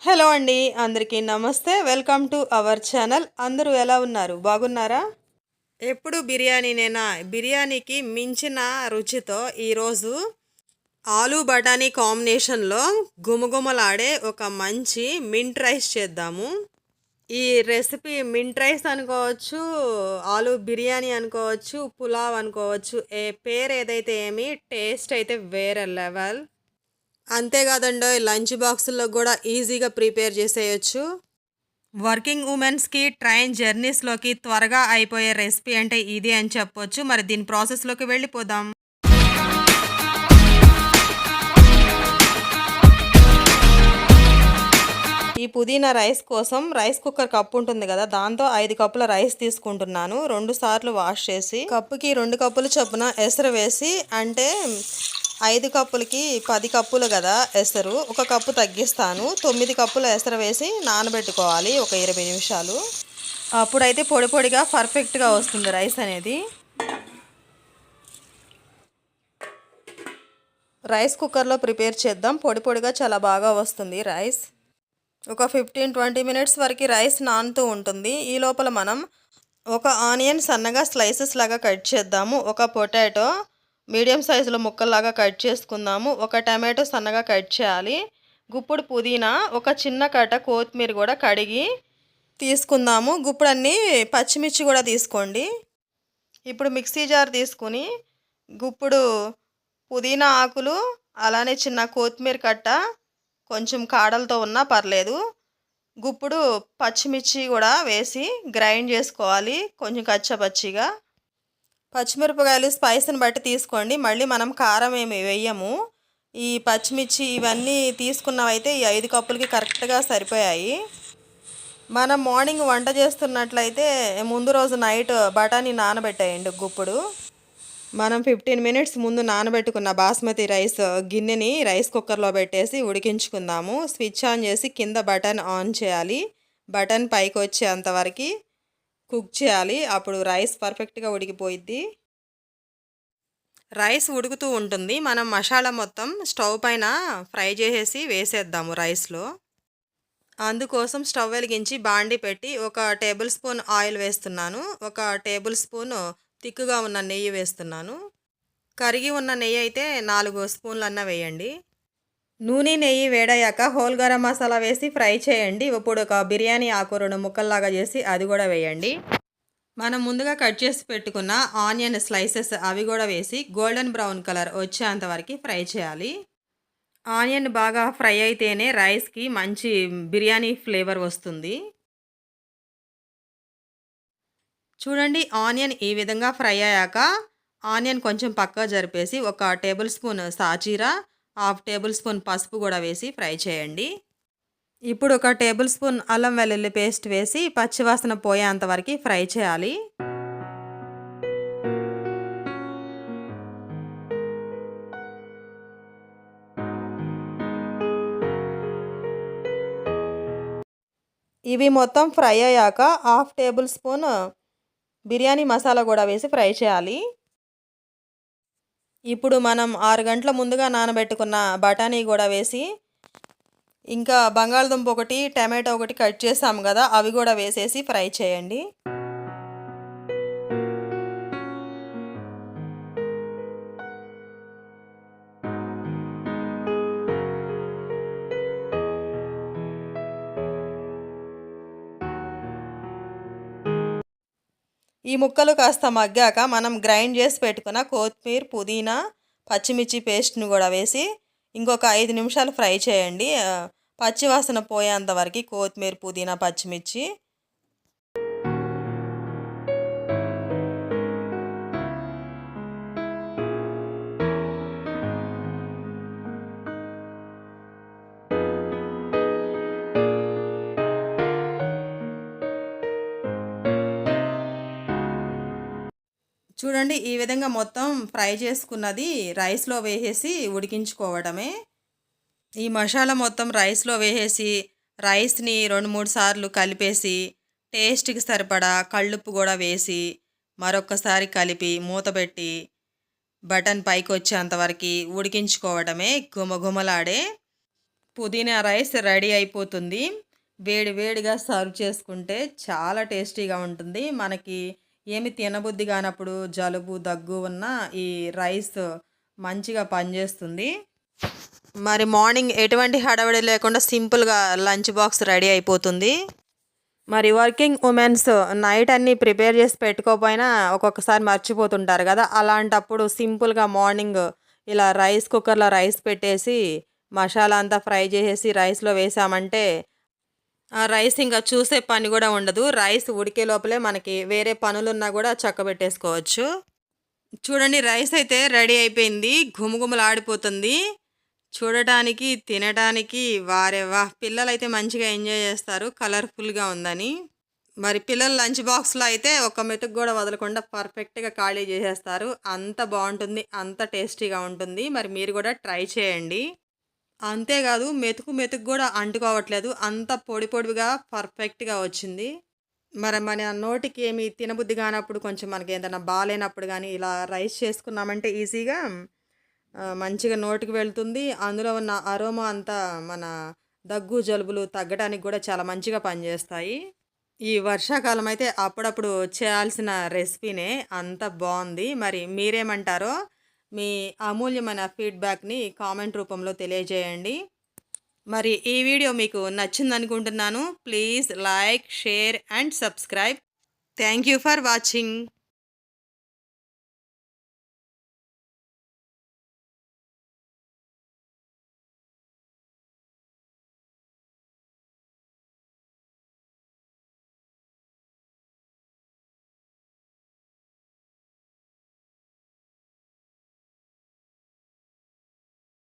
Hello అండి, అందరికీ నమస్తే. Welcome to our channel. అందరూ ఎలా ఉన్నారు? బాగున్నారా? ఎప్పుడు బిర్యానీనేనా? బిర్యానీకి మించిన రుచితో ఈరోజు ఆలు బఠానీ కాంబినేషన్లో గుమగుమలాడే ఒక మంచి మింట్ రైస్ చేద్దాము. ఈ రెసిపీ మింట్ రైస్ అనుకోవచ్చు, ఆలు బిర్యానీ అనుకోవచ్చు, పులావ్ అనుకోవచ్చు. పేరు ఏదైతే ఏమి, టేస్ట్ అయితే వేరే లెవెల్. అంతేకాదండో, లంచ్ బాక్సుల్లో కూడా ఈజీగా ప్రిపేర్ చేసేయచ్చు. వర్కింగ్ ఉమెన్స్కి ట్రైన్ జర్నీస్లోకి త్వరగా అయిపోయే రెసిపీ అంటే ఇది అని చెప్పొచ్చు. మరి దీని ప్రాసెస్లోకి వెళ్ళిపోదాం. ఈ పుదీనా రైస్ కోసం రైస్ కుక్కర్ కప్పు ఉంటుంది కదా, దాంతో 5 కప్పుల రైస్ తీసుకుంటున్నాను. 2 సార్లు వాష్ చేసి కప్పుకి 2 కప్పులు చొప్పున ఎసరు వేసి, అంటే 5 కప్పులకి 10 కప్పులు కదా ఎసరు, 1 కప్పు తగ్గిస్తాను. 9 కప్పుల ఎసరు వేసి నానబెట్టుకోవాలి ఒక 20 నిమిషాలు. అప్పుడైతే పొడి పొడిగా పర్ఫెక్ట్గా వస్తుంది రైస్ అనేది. రైస్ కుక్కర్లో ప్రిపేర్ చేద్దాం. పొడి పొడిగా చాలా బాగా వస్తుంది రైస్. ఒక 15-20 మినిట్స్ వరకు రైస్ నానుతూ ఉంటుంది. ఈ లోపల మనం ఒక ఆనియన్ సన్నగా స్లైసెస్ లాగా కట్ చేద్దాము. ఒక పొటాటో మీడియం సైజులో ముక్కల్లాగా కట్ చేసుకుందాము. ఒక టమాటో సన్నగా కట్ చేయాలి. గుప్పుడు పుదీనా, ఒక చిన్న కట్ట కొత్తిమీర కూడా కడిగి తీసుకుందాము. గుప్పుడన్నీ పచ్చిమిర్చి కూడా తీసుకోండి. ఇప్పుడు మిక్సీ జార్ తీసుకుని గుప్పుడు పుదీనా ఆకులు, అలానే చిన్న కొత్తిమీర కట్ట, కొంచెం కాడలతో ఉన్నా పర్లేదు, గుప్పుడు పచ్చిమిర్చి కూడా వేసి గ్రైండ్ చేసుకోవాలి కొంచెం కచ్చపచ్చిగా. పచ్చిమిరపకాయలు స్పైస్ని బట్టి తీసుకోండి. మళ్ళీ మనం కారం ఏమి వేయము. ఈ పచ్చిమిర్చి ఇవన్నీ తీసుకున్నవైతే ఈ 5 కప్పులకి కరెక్ట్గా సరిపోయాయి. మనం మార్నింగ్ వంట చేస్తున్నట్లయితే ముందు రోజు నైట్ బఠానీ నానబెట్టేయండి గుప్పుడు. మనం 15 మినిట్స్ ముందు నానబెట్టుకున్న బాస్మతి రైస్ గిన్నెని రైస్ కుక్కర్లో పెట్టేసి ఉడికించుకుందాము. స్విచ్ ఆన్ చేసి కింద బటన్ ఆన్ చేయాలి. బటన్ పైకి వచ్చేంతవరకు కుక్ చేయాలి. అప్పుడు రైస్ పర్ఫెక్ట్గా ఉడికిపోయిద్ది. రైస్ ఉడుకుతూ ఉంటుంది. మనం మసాలా మొత్తం స్టవ్ పైన ఫ్రై చేసేసి వేసేద్దాము రైస్లో. అందుకోసం స్టవ్ వెలిగించి బాండి పెట్టి 1 టేబుల్ స్పూన్ ఆయిల్ వేస్తున్నాను. 1 టేబుల్ స్పూన్ తిక్కుగా ఉన్న నెయ్యి వేస్తున్నాను. కరిగి ఉన్న నెయ్యి అయితే 4 స్పూన్లన్నా వేయండి. నూనె నెయ్యి వేడయ్యాక హోల్ గరం మసాలా వేసి ఫ్రై చేయండి. ఇప్పుడు ఒక బిర్యానీ ఆకు 2 ముక్కల్లాగా చేసి అది కూడా వేయండి. మనం ముందుగా కట్ చేసి పెట్టుకున్న ఆనియన్ స్లైసెస్ అవి కూడా వేసి గోల్డెన్ బ్రౌన్ కలర్ వచ్చేంతవరకు ఫ్రై చేయాలి. ఆనియన్ బాగా ఫ్రై అయితేనే రైస్కి మంచి బిర్యానీ ఫ్లేవర్ వస్తుంది. చూడండి, ఆనియన్ ఈ విధంగా ఫ్రై అయ్యాక ఆనియన్ కొంచెం పక్కగా జరిపేసి 1 టేబుల్ స్పూన్ సాజీరా, 1/2 టేబుల్ స్పూన్ పసుపు కూడా వేసి ఫ్రై చేయండి. ఇప్పుడు 1 టేబుల్ స్పూన్ అల్లం వెల్లుల్లి పేస్ట్ వేసి పచ్చివాసన పోయేంత వరకు ఫ్రై చేయాలి. ఇవి మొత్తం ఫ్రై అయ్యాక 1/2 టేబుల్ స్పూన్ బిర్యానీ మసాలా కూడా వేసి ఫ్రై చేయాలి. ఇప్పుడు మనం 6 గంటల ముందుగా నానబెట్టుకున్న బఠానీ కూడా వేసి, ఇంకా బంగాళదుంప ఒకటి, టమాటో ఒకటి కట్ చేసాము కదా, అవి కూడా వేసేసి ఫ్రై చేయండి. ఈ ముక్కలు కాస్త మగ్గాక మనం గ్రైండ్ చేసి పెట్టుకున్న కొత్తిమీర, పుదీనా, పచ్చిమిర్చి పేస్ట్ను కూడా వేసి ఇంకొక 5 నిమిషాలు ఫ్రై చేయండి. పచ్చివాసన పోయేంత వరకు కొత్తిమీర, పుదీనా, పచ్చిమిర్చి. చూడండి, ఈ విధంగా మొత్తం ఫ్రై చేసుకున్నది రైస్లో వేసేసి ఉడికించుకోవడమే. ఈ మసాలా మొత్తం రైస్లో వేసేసి రైస్ని 2-3 సార్లు కలిపేసి టేస్ట్కి సరిపడా కళ్ళుప్పు కూడా వేసి మరొక్కసారి కలిపి మూతపెట్టి బటన్ పైకి వచ్చేంతవరకు ఉడికించుకోవడమే. గుమగుమలాడే పుదీనా రైస్ రెడీ అయిపోతుంది. వేడి వేడిగా సర్వ్ చేసుకుంటే చాలా టేస్టీగా ఉంటుంది. మనకి ఏమి తినబుద్ధి కానప్పుడు జలుబు, దగ్గు ఉన్నా ఈ రైస్ మంచిగా పనిచేస్తుంది. మరి మార్నింగ్ ఎటువంటి హడావిడి లేకుండా సింపుల్‌గా లంచ్ బాక్స్ రెడీ అయిపోతుంది. మరి వర్కింగ్ ఉమెన్స్ నైట్ అన్నీ ప్రిపేర్ చేసి పెట్టుకోకపోయినా ఒక్కొక్కసారి మర్చిపోతుంటారు కదా! అలాంటప్పుడు సింపుల్‌గా మార్నింగ్ ఇలా రైస్ కుక్కర్‌లో రైస్ పెట్టేసి, మసాలా అంతా ఫ్రై చేసేసి రైస్‌లో వేసామంటే, ఆ రైస్ ఇంక చూసే పని గూడా ఉండదు. రైస్ ఉడికే లోపలే మనకి వేరే పనులున్నా గూడా చక్కబెట్టేసుకోవచ్చు. చూడండి రైస్ అయితే రెడీ అయిపోయింది. ఘుమఘుమలాడిపోతుంది. చూడటానికి, తినటానికి వారె వాహ్! పిల్లలైతే మంచిగా ఎంజాయ్ చేస్తారు కలర్‌ఫుల్‌గా ఉందని. మరి పిల్లల లంచ్ బాక్స్‌లో అయితే ఒక్క మెతుకు గూడా వదలకుండా పర్ఫెక్ట్‌గా ఖాళీ చేసేస్తారు. అంత బావుంటుంది. అంత టేస్టీగా ఉంటుంది. మరి మీరు గూడా ట్రై చేయండి. అంతేగాదు మెతుకు మెతుకు గూడా అంటుకోవట్లేదు. అంత పొడి పొడిగా పర్ఫెక్ట్‌గా వచ్చింది. మరి మన నోటికి ఏమి తినబుద్ధి కానప్పుడు కొంచెం మనకేదైనా బాలేనప్పుడు గానీ, ఇలా రైస్ చేసుకున్నామంటే ఈజీగా మంచిగా నోటికి వెళ్తుంది. అందులో ఉన్న అరోమా అంతా మన దగ్గు, జలుబులు తగ్గడానికి గూడా చాలా మంచిగా పనిజేస్తాయి. ఈ వర్షాకాలం అయితే అప్పుడప్పుడు చేయాల్సిన రెసిపీనే. అంత బావుంది. మరి మీరేమంటారో మీ అమూల్యమైన ఫీడ్‌బ్యాక్‌ని కామెంట్ రూపంలో తెలియజేయండి. మరి ఈ వీడియో మీకు నచ్చిందనుకుంటున్నాను. Please like, share and subscribe. Thank you for watching.